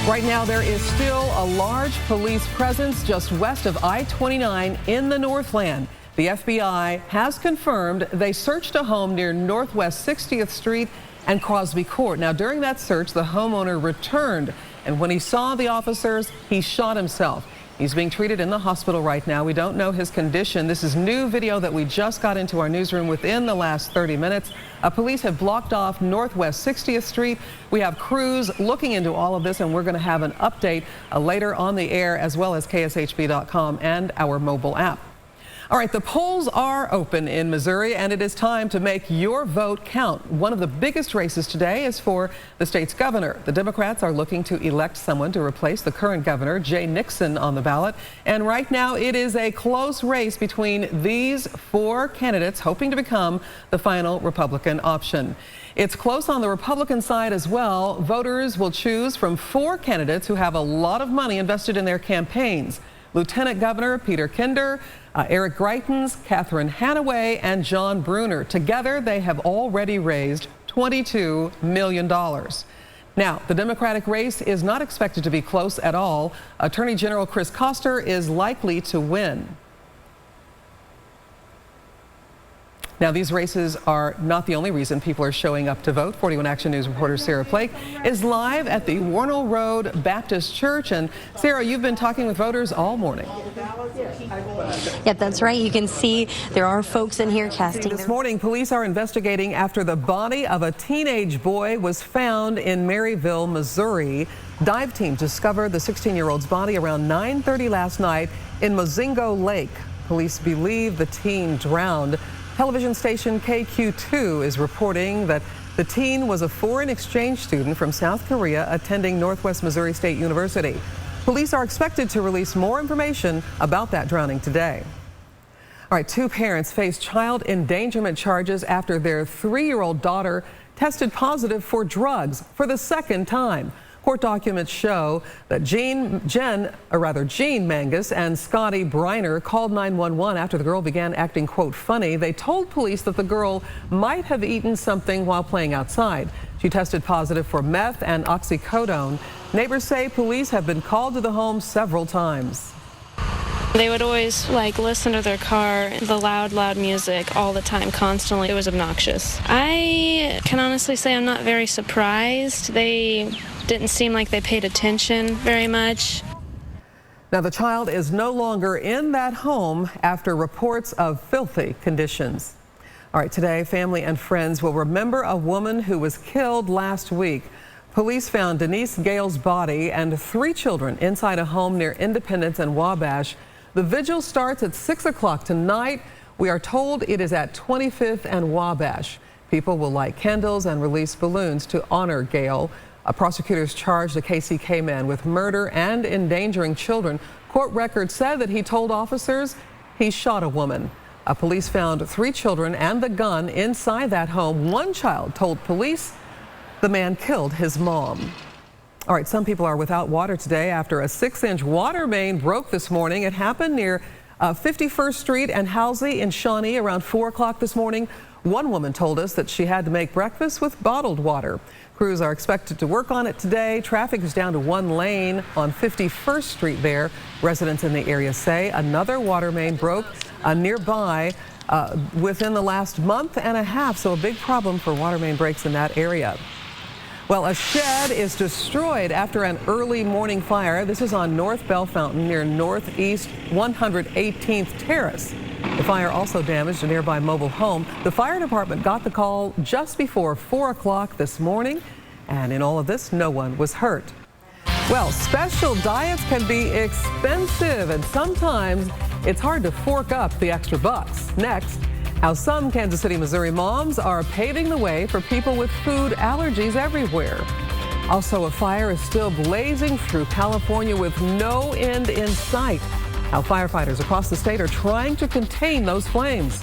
Right now, there is still a large police presence just west of I-29 in the Northland. The FBI has confirmed they searched a home near Northwest 60th Street and Crosby Court. Now, during that search, the homeowner returned, and when he saw the officers, he shot himself. He's being treated in the hospital right now. We don't know his condition. This is new video that we just got into our newsroom within the last 30 minutes. Police have blocked off Northwest 60th Street. We have crews looking into all of this, and we're going to have an update later on the air, as well as KSHB.com and our mobile app. All right, the polls are open in Missouri, and it is time to make your vote count. One of the biggest races today is for the state's governor. The Democrats are looking to elect someone to replace the current governor, Jay Nixon, on the ballot. And right now, it is a close race between these four candidates hoping to become the final Republican option. It's close on the Republican side as well. Voters will choose from four candidates who have a lot of money invested in their campaigns. Lieutenant Governor Peter Kinder, Eric Greitens, Catherine Hanaway, and John Bruner. Together, they have already raised $22 million. Now, the Democratic race is not expected to be close at all. Attorney General Chris Koster is likely to win. Now, these races are not the only reason people are showing up to vote. 41 Action News reporter Sarah Blake is live at the Warnell Road Baptist Church. And Sarah, you've been talking with voters all morning. Yep, that's right. You can see there are folks in here casting. This morning, police are investigating after the body of a teenage boy was found in Maryville, Missouri. Dive teams discovered the 16-year-old's body around 9:30 last night in Mozingo Lake. Police believe the teen drowned. Television station KQ2 is reporting that the teen was a foreign exchange student from South Korea attending Northwest Missouri State University. Police are expected to release more information about that drowning today. All right, two parents face child endangerment charges after their 3-year-old daughter tested positive for drugs for the second time. Court documents show that Jean Mangus and Scotty Briner called 911 after the girl began acting, quote, funny. They told police that the girl might have eaten something while playing outside. She tested positive for meth and oxycodone. Neighbors say police have been called to the home several times. They would always listen to their car, the loud music all the time, constantly. It was obnoxious. I can honestly say I'm not very surprised. They didn't seem like they paid attention very much. Now, the child is no longer in that home after reports of filthy conditions. All right, today, family and friends will remember a woman who was killed last week. Police found Denise Gale's body and 3 children inside a home near Independence and Wabash. The vigil starts at 6 o'clock tonight. We are told it is at 25th and Wabash. People will light candles and release balloons to honor Gale. Prosecutors charged the KCK man with murder and endangering children. Court records said that he told officers he shot a woman. Police found 3 children and the gun inside that home. One child told police the man killed his mom. All right, some people are without water today after a 6-inch water main broke this morning. It happened near 51st Street and Halsey in Shawnee around 4 o'clock this morning. One woman told us that she had to make breakfast with bottled water. Crews are expected to work on it today. Traffic is down to 1 lane on 51st Street there. Residents in the area say another water main broke nearby within the last month and a half, so a big problem for water main breaks in that area. Well, a shed is destroyed after an early morning fire. This is on North Bell Fountain near Northeast 118th Terrace. The fire also damaged a nearby mobile home. The fire department got the call just before 4 o'clock this morning, and in all of this, no one was hurt. Well, special diets can be expensive, and sometimes it's hard to fork up the extra bucks. Next, how some Kansas City, Missouri moms are paving the way for people with food allergies everywhere. Also, a fire is still blazing through California with no end in sight. How firefighters across the state are trying to contain those flames.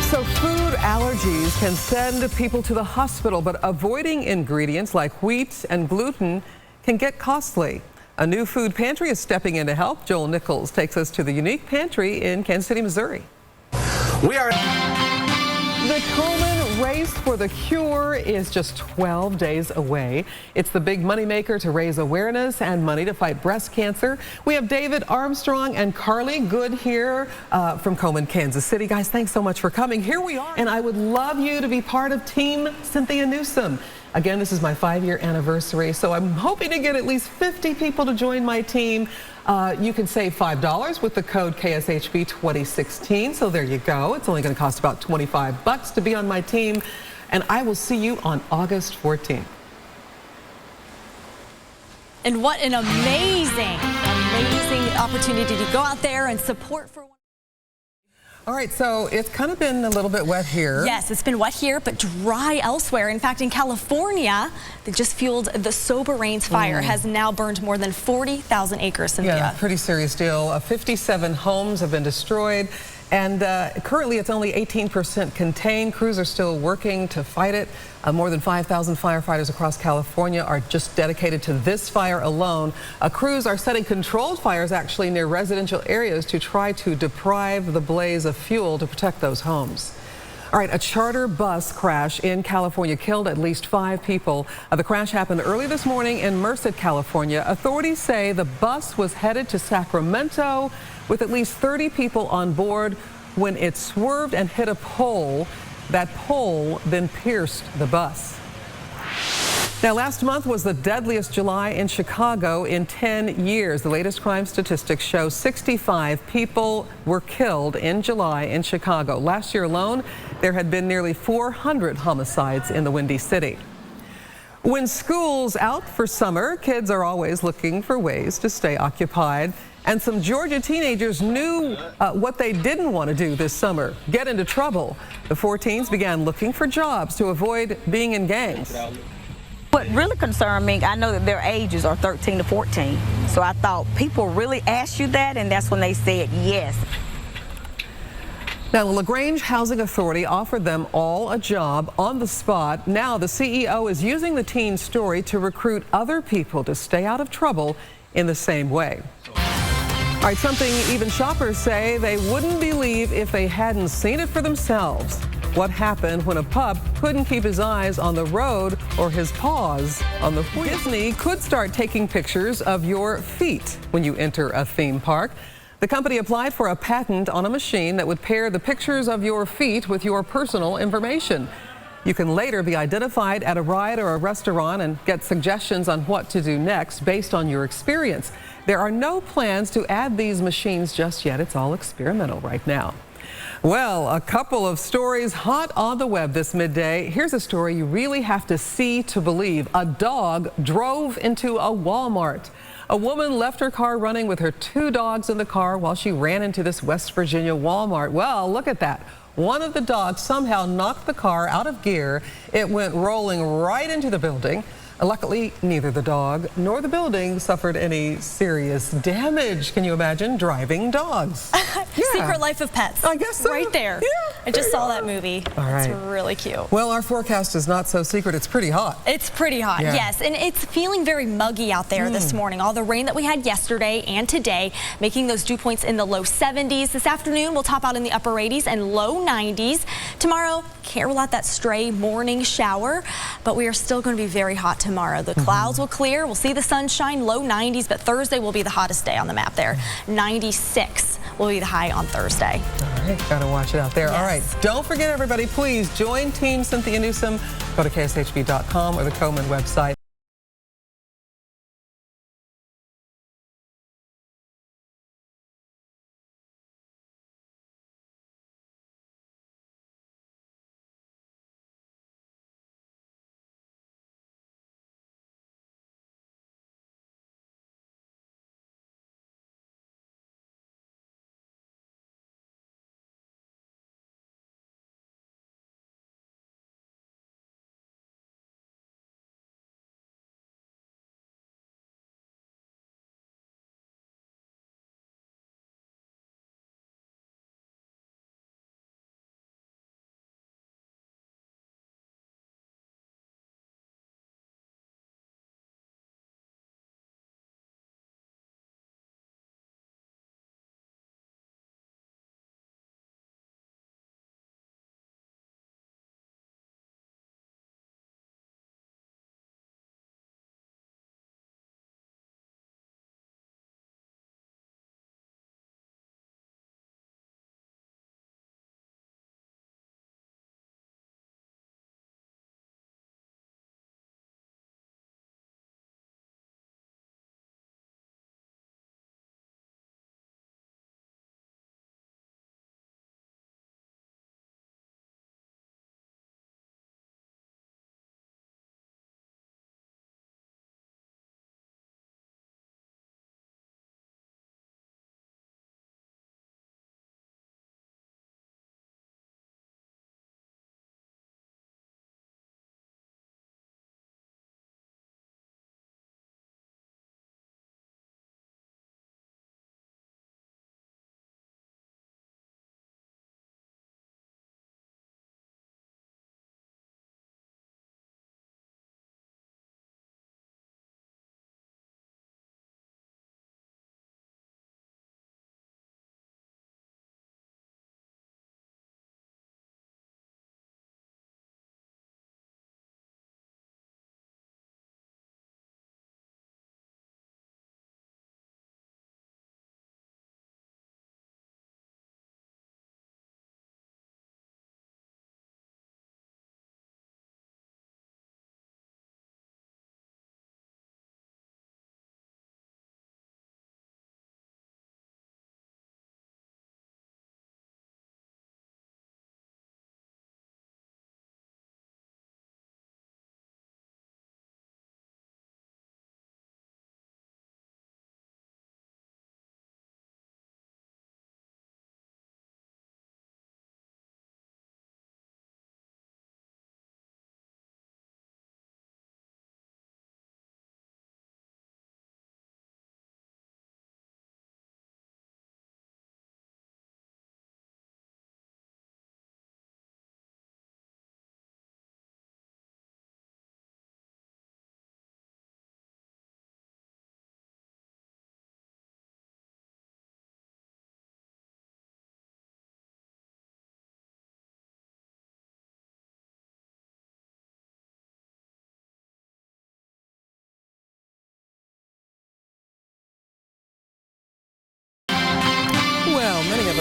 So food allergies can send people to the hospital, but avoiding ingredients like wheat and gluten can get costly. A new food pantry is stepping in to help. Joel Nichols takes us to the unique pantry in Kansas City, Missouri. We are The Coleman race for the cure is just 12 days away. It's the big moneymaker to raise awareness and money to fight breast cancer. We have David Armstrong and Carly Good here from Coleman, Kansas City. Guys, thanks so much for coming. Here we are, and I would love you to be part of Team Cynthia Newsom. Again, this is my 5-year anniversary, so I'm hoping to get at least 50 people to join my team. You can save $5 with the code KSHB-2016, so there you go. It's only going to cost about $25 to be on my team, and I will see you on August 14th. And what an amazing opportunity to go out there and support for one. All right, so it's kind of been a little bit wet here. Yes, it's been wet here, but dry elsewhere. In fact, in California, they just fueled the Sober Rains fire has now burned more than 40,000 acres, Cynthia. Yeah, pretty serious deal. 57 homes have been destroyed, and currently it's only 18% contained. Crews are still working to fight it. More than 5,000 firefighters across California are just dedicated to this fire alone. Crews are setting controlled fires actually near residential areas to try to deprive the blaze of fuel to protect those homes. All right, a charter bus crash in California killed at least 5 people. The crash happened early this morning in Merced, California. Authorities say the bus was headed to Sacramento with at least 30 people on board when it swerved and hit a pole. That pole then pierced the bus. Now, last month was the deadliest July in Chicago in 10 years. The latest crime statistics show 65 people were killed in July in Chicago. Last year alone, there had been nearly 400 homicides in the Windy City. When school's out for summer, kids are always looking for ways to stay occupied. And some Georgia teenagers knew what they didn't want to do this summer: get into trouble. The 4 teens began looking for jobs to avoid being in gangs. What really concerned me, I know that their ages are 13 to 14. So I thought, people really asked you that, and that's when they said yes. Now, the LaGrange Housing Authority offered them all a job on the spot. Now, the CEO is using the teen story to recruit other people to stay out of trouble in the same way. All right, something even shoppers say they wouldn't believe if they hadn't seen it for themselves. What happened when a pup couldn't keep his eyes on the road or his paws on the wheel? Disney could start taking pictures of your feet when you enter a theme park. The company applied for a patent on a machine that would pair the pictures of your feet with your personal information. You can later be identified at a ride or a restaurant and get suggestions on what to do next based on your experience. There are no plans to add these machines just yet. It's all experimental right now. Well, a couple of stories hot on the web this midday. Here's a story you really have to see to believe. A dog drove into a Walmart. A woman left her car running with her 2 dogs in the car while she ran into this West Virginia Walmart. Well, look at that. One of the dogs somehow knocked the car out of gear. It went rolling right into the building. Luckily, neither the dog nor the building suffered any serious damage. Can you imagine driving dogs? Yeah. Secret Life of Pets. I guess so. Right there. Yeah, I just saw that movie. All right. It's really cute. Well, our forecast is not so secret. It's pretty hot. It's pretty hot, Yeah. yes. And it's feeling very muggy out there this morning. All the rain that we had yesterday and today, making those dew points in the low 70s. This afternoon, we'll top out in the upper 80s and low 90s. Tomorrow, can't rule out that stray morning shower, but we are still going to be very hot tomorrow. The clouds will clear. We'll see the sunshine, low 90s, but Thursday will be the hottest day on the map there. 96 will be the high on Thursday. All right, gotta watch it out there. Yes. All right, don't forget, everybody, please join Team Cynthia Newsom. Go to KSHB.com or the Coleman website.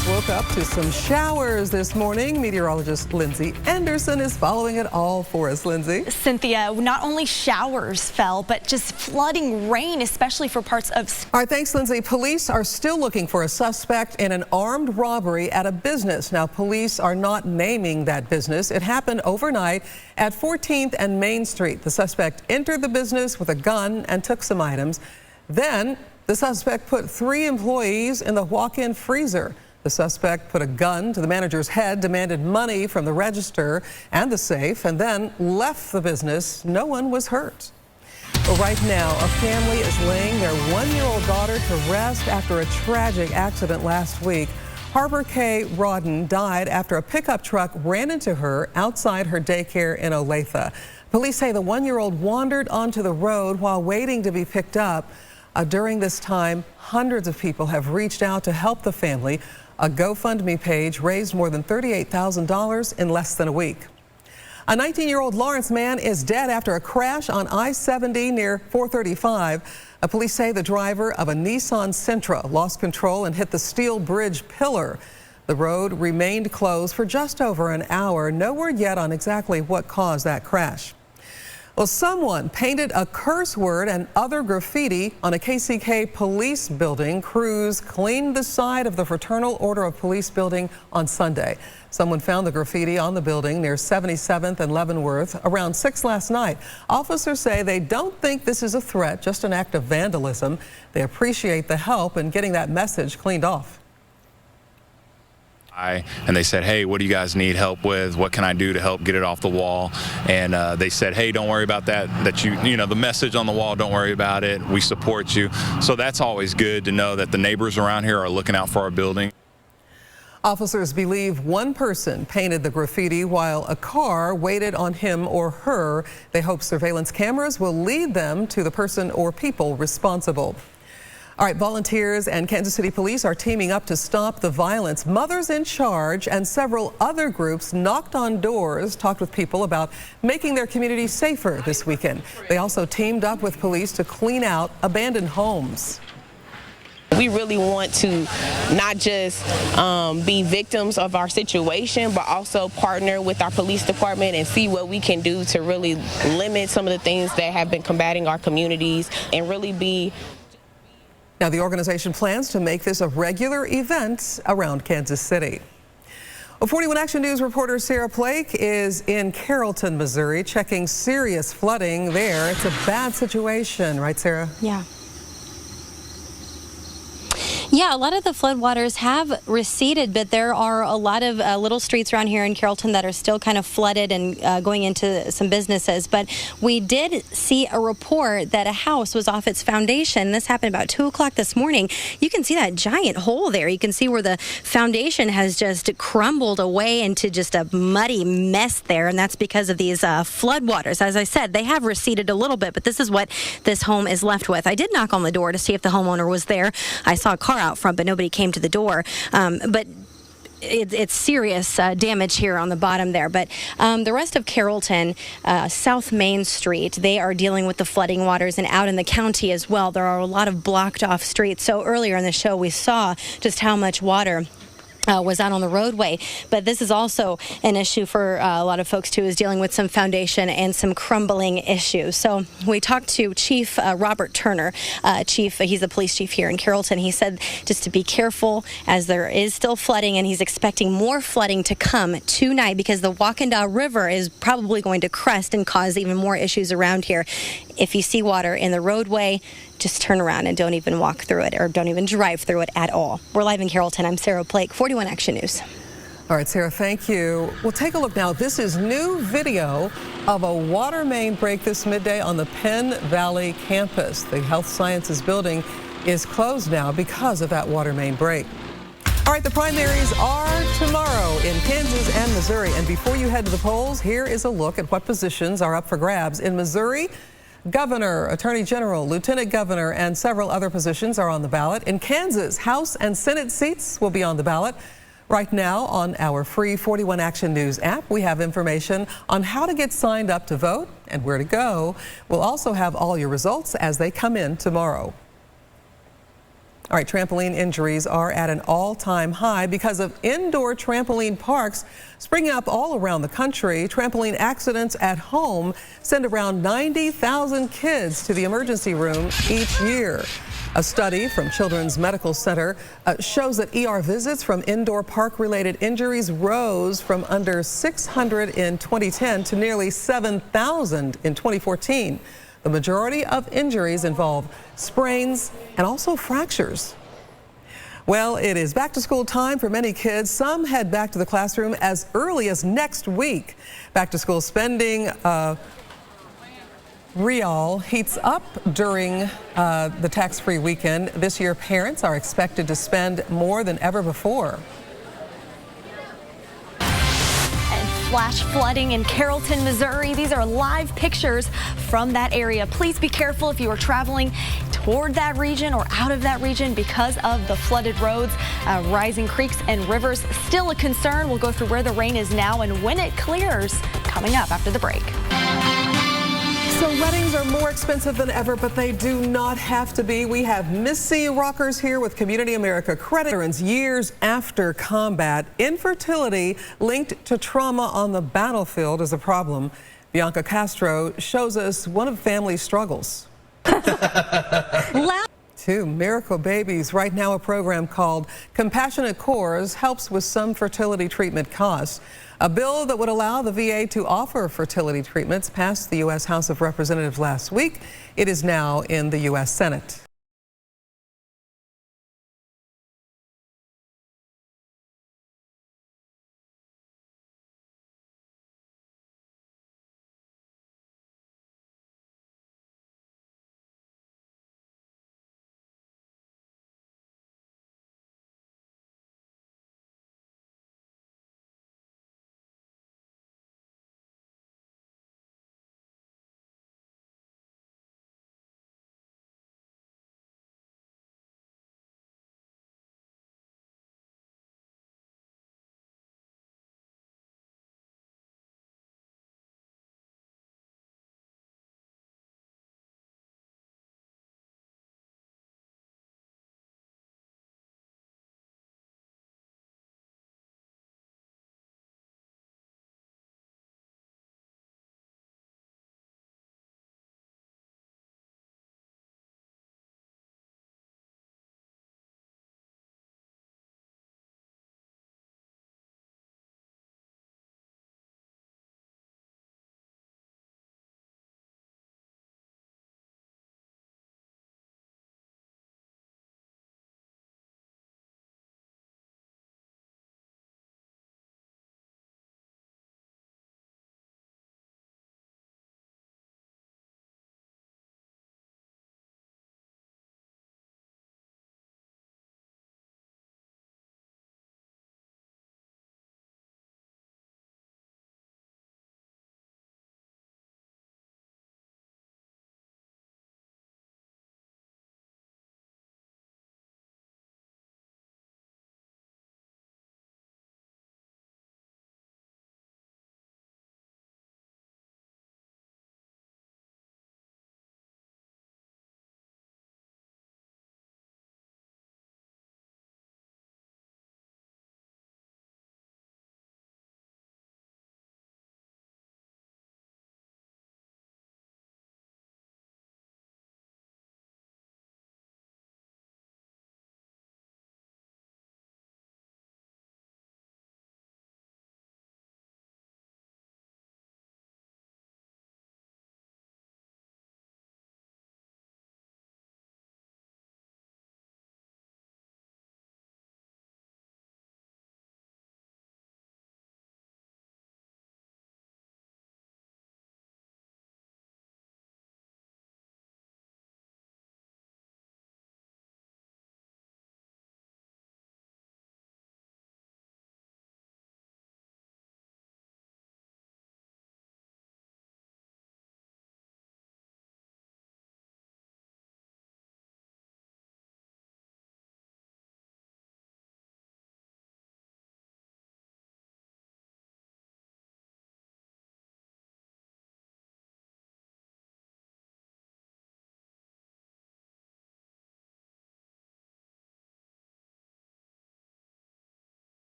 Kansas woke up to some showers this morning. Meteorologist Lindsay Anderson is following it all for us. Lindsay. Cynthia, not only showers fell, but just flooding rain, especially for parts of... All right, thanks, Lindsay. Police are still looking for a suspect in an armed robbery at a business. Now, police are not naming that business. It happened overnight at 14th and Main Street. The suspect entered the business with a gun and took some items. Then the suspect put 3 employees in the walk-in freezer. The suspect put a gun to the manager's head, demanded money from the register and the safe, and then left the business. No one was hurt. Well, right now, a family is laying their 1-year-old daughter to rest after a tragic accident last week. Harbor K. Rodden died after a pickup truck ran into her outside her daycare in Olathe. Police say the 1-year-old wandered onto the road while waiting to be picked up. During this time, hundreds of people have reached out to help the family. A GoFundMe page raised more than $38,000 in less than a week. A 19-year-old Lawrence man is dead after a crash on I-70 near 435. Police say the driver of a Nissan Sentra lost control and hit the steel bridge pillar. The road remained closed for just over an hour. No word yet on exactly what caused that crash. Well, someone painted a curse word and other graffiti on a KCK police building. Crews cleaned the side of the Fraternal Order of Police building on Sunday. Someone found the graffiti on the building near 77th and Leavenworth around 6 last night. Officers say they don't think this is a threat, just an act of vandalism. They appreciate the help in getting that message cleaned off. And they said, hey, what do you guys need help with? What can I do to help get it off the wall? And they said, hey, don't worry about that, you know, the message on the wall, don't worry about it. We support you. So that's always good to know that the neighbors around here are looking out for our building. Officers believe one person painted the graffiti while a car waited on him or her. They hope surveillance cameras will lead them to the person or people responsible. All right, volunteers and Kansas City police are teaming up to stop the violence. Mothers in Charge and several other groups knocked on doors, talked with people about making their community safer this weekend. They also teamed up with police to clean out abandoned homes. We really want to not just be victims of our situation, but also partner with our police department and see what we can do to really limit some of the things that have been combating our communities and really be... Now, the organization plans to make this a regular event around Kansas City. Well, 41 Action News reporter Sarah Blake is in Carrollton, Missouri, checking serious flooding there. It's a bad situation, right, Sarah? Yeah. Yeah, a lot of the floodwaters have receded, but there are a lot of little streets around here in Carrollton that are still kind of flooded and going into some businesses. But we did see a report that a house was off its foundation. This happened about 2 o'clock this morning. You can see that giant hole there. You can see where the foundation has just crumbled away into just a muddy mess there, and that's because of these floodwaters. As I said, they have receded a little bit, but this is what this home is left with. I did knock on the door to see if the homeowner was there. I saw a car out front, but nobody came to the door. But it's serious damage here on the bottom there. But the rest of Carrollton, South Main Street, they are dealing with the flooding waters, and out in the county as well. There are a lot of blocked off streets. So earlier in the show, we saw just how much water was out on the roadway. But this is also an issue for a lot of folks too, is dealing with some foundation and some crumbling issues. So we talked to Chief Robert Turner. He's the police chief here in Carrollton. He said just to be careful as there is still flooding, and he's expecting more flooding to come tonight because the Wakanda River is probably going to crest and cause even more issues around here. If you see water in the roadway, just turn around and don't even walk through it, or don't even drive through it at all. We're live in Carrollton. I'm Sarah Blake, 41 Action News. All right, Sarah, thank you. Well, take a look now. This is new video of a water main break this midday on the Penn Valley campus. The Health Sciences building is closed now because of that water main break. All right, the primaries are tomorrow in Kansas and Missouri. And before you head to the polls, here is a look at what positions are up for grabs. In Missouri, Governor, Attorney General, Lieutenant Governor, and several other positions are on the ballot. In Kansas, House and Senate seats will be on the ballot. Right now on our free 41 Action News app, we have information on how to get signed up to vote and where to go. We'll also have all your results as they come in tomorrow. All right, trampoline injuries are at an all-time high because of indoor trampoline parks springing up all around the country. Trampoline accidents at home send around 90,000 kids to the emergency room each year. A study from Children's Medical Center shows that ER visits from indoor park-related injuries rose from under 600 in 2010 to nearly 7,000 in 2014. The majority of injuries involve sprains and also fractures. Well, it is back to school time for many kids. Some head back to the classroom as early as next week. Back to school spending real heats up during the tax-free weekend. This year, parents are expected to spend more than ever before. And flash flooding in Carrollton, Missouri. These are live pictures from that area. Please be careful if you are traveling toward that region or out of that region because of the flooded roads. Rising creeks and rivers still a concern. We'll go through where the rain is now and when it clears coming up after the break. So weddings are more expensive than ever, but they do not have to be. We have Missy Rockers here with Community America Credit. Years after combat, infertility linked to trauma on the battlefield is a problem. Bianca Castro shows us one of family's struggles. 2 miracle babies. Right now, a program called Compassionate Cores helps with some fertility treatment costs. A bill that would allow the VA to offer fertility treatments passed the U.S. House of Representatives last week. It is now in the U.S. Senate.